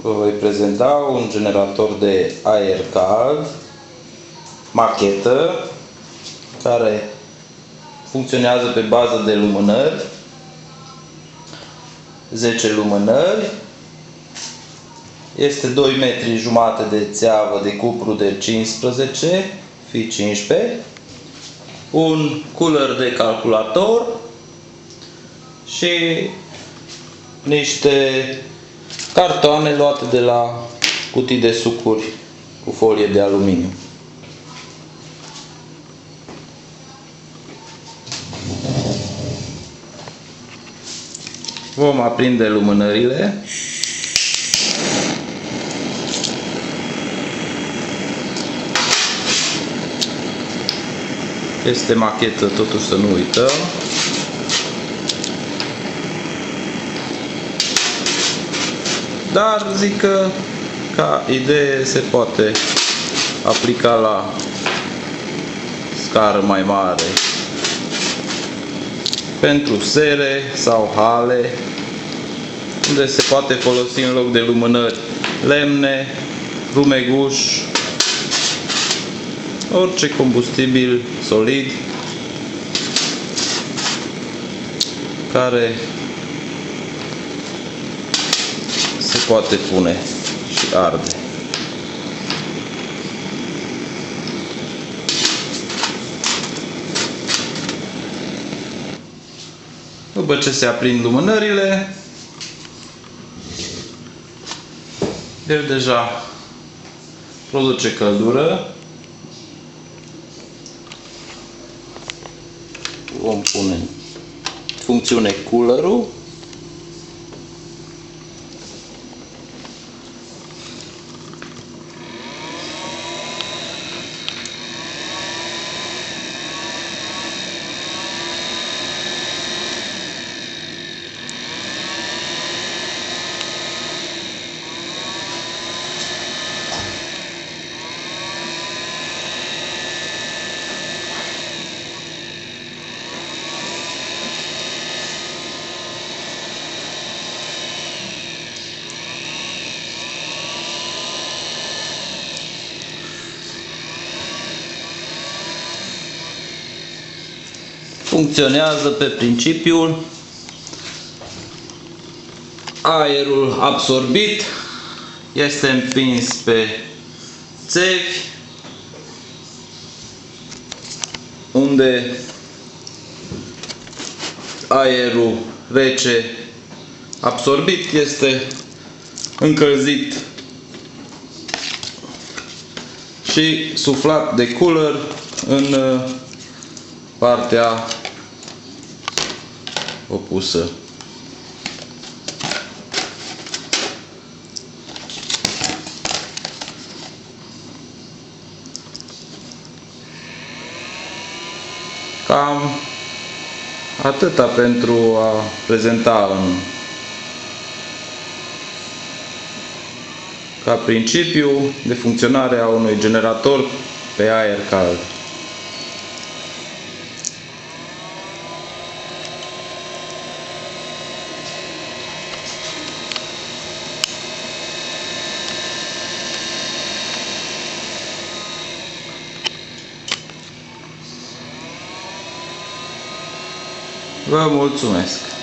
vă voi prezenta un generator de aer cald, machetă, care funcționează pe bază de lumânări, 10 lumânări, este 2,5 m de țeavă de cupru de 15, fi 15, un cooler de calculator și niște cartoane luate de la cutii de sucuri cu folie de aluminiu. Vom aprinde lumânările. Este machetă, totuși să nu uităm. Dar zic că ca idee se poate aplica la scară mai mare pentru sere sau hale, unde se poate folosi în loc de lumânări lemne, rumeguș, orice combustibil solid care se poate pune și arde. După ce se aprind lumânările, el deja produce căldură. Vom pune în funcțiune coolerul. Funcționează pe principiul aerul absorbit este împins pe țevi, unde aerul rece absorbit este încălzit și suflat de cooler în partea opusă. Cam atâta pentru a prezenta ca principiu de funcționare a unui generator pe aer cald. Vă mulțumesc!